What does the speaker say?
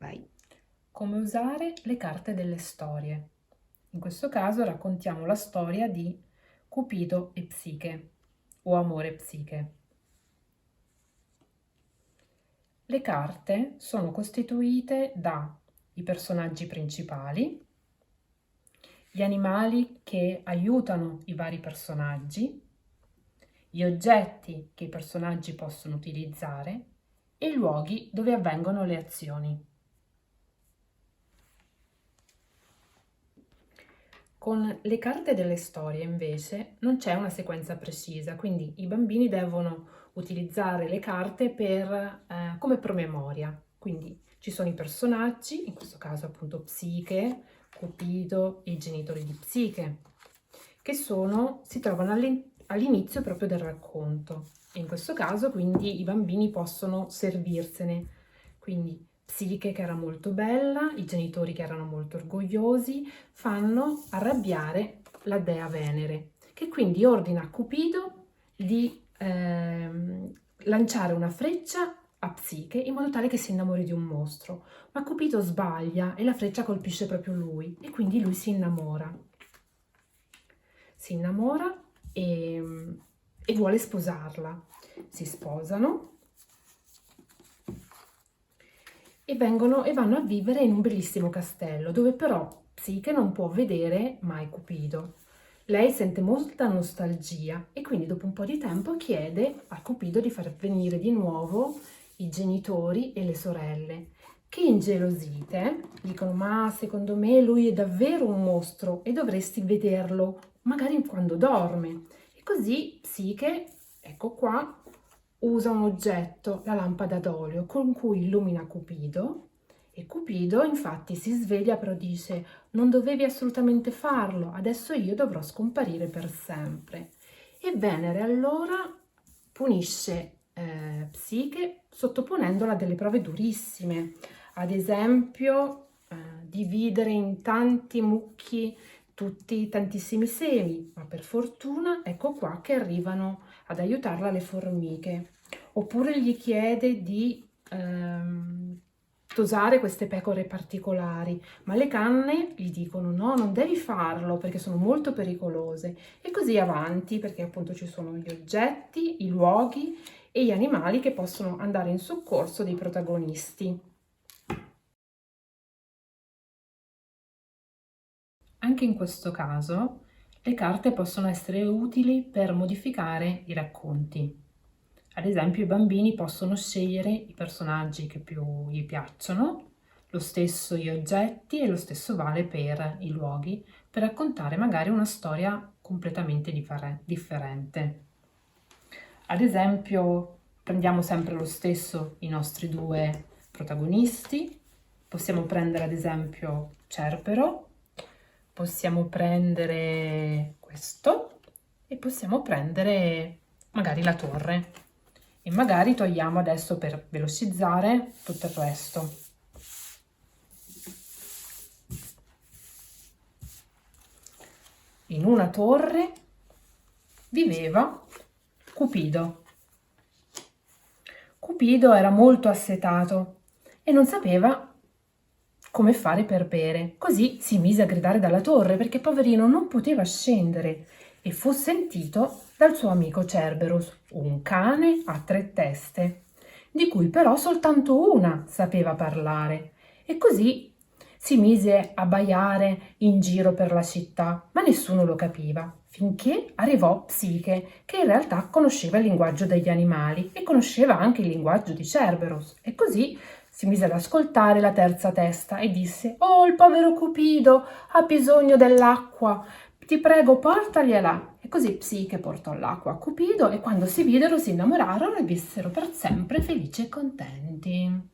Vai. Come usare le carte delle storie. In questo caso raccontiamo la storia di Cupido e Psiche, o Amore e Psiche. Le carte sono costituite dai personaggi principali, gli animali che aiutano i vari personaggi, gli oggetti che i personaggi possono utilizzare e i luoghi dove avvengono le azioni. Con le carte delle storie invece non c'è una sequenza precisa, quindi i bambini devono utilizzare le carte come promemoria. Quindi ci sono i personaggi, in questo caso appunto Psiche, Cupido e i genitori di Psiche, che si trovano all'inizio proprio del racconto. E in questo caso quindi i bambini possono servirsene. Quindi Psiche, che era molto bella, i genitori che erano molto orgogliosi, fanno arrabbiare la dea Venere, che quindi ordina a Cupido di lanciare una freccia a Psiche in modo tale che si innamori di un mostro. Ma Cupido sbaglia e la freccia colpisce proprio lui e quindi lui si innamora. Si innamora e vuole sposarla. Si sposano e vanno a vivere in un bellissimo castello, dove però Psiche non può vedere mai Cupido. Lei sente molta nostalgia e quindi dopo un po' di tempo chiede a Cupido di far venire di nuovo i genitori e le sorelle, che ingelosite dicono: ma secondo me lui è davvero un mostro e dovresti vederlo magari quando dorme. E così Psiche, ecco qua, usa un oggetto, la lampada d'olio, con cui illumina Cupido e Cupido infatti si sveglia però dice: non dovevi assolutamente farlo, adesso io dovrò scomparire per sempre. E Venere allora punisce Psiche sottoponendola a delle prove durissime, ad esempio dividere in tanti mucchi tutti tantissimi semi, ma per fortuna ecco qua che arrivano ad aiutarla le formiche. Oppure gli chiede di tosare queste pecore particolari, ma le canne gli dicono: no, non devi farlo perché sono molto pericolose. E così avanti, perché appunto ci sono gli oggetti, i luoghi e gli animali che possono andare in soccorso dei protagonisti. Anche in questo caso le carte possono essere utili per modificare i racconti. Ad esempio, i bambini possono scegliere i personaggi che più gli piacciono, lo stesso gli oggetti e lo stesso vale per i luoghi, per raccontare magari una storia completamente differente. Ad esempio, prendiamo sempre lo stesso i nostri due protagonisti, possiamo prendere ad esempio Cerbero, possiamo prendere questo e possiamo prendere magari la torre e magari togliamo adesso per velocizzare tutto il resto. In una torre viveva Cupido. Cupido era molto assetato e non sapeva come fare per bere. Così si mise a gridare dalla torre perché poverino non poteva scendere e fu sentito dal suo amico Cerberus, un cane a 3 teste, di cui però soltanto una sapeva parlare. E così si mise a baiare in giro per la città, ma nessuno lo capiva, finché arrivò Psiche, che in realtà conosceva il linguaggio degli animali e conosceva anche il linguaggio di Cerberus. E così si mise ad ascoltare la terza testa e disse: «Oh, il povero Cupido ha bisogno dell'acqua, ti prego portagliela». E così Psiche portò l'acqua a Cupido e quando si videro si innamorarono e vissero per sempre felici e contenti.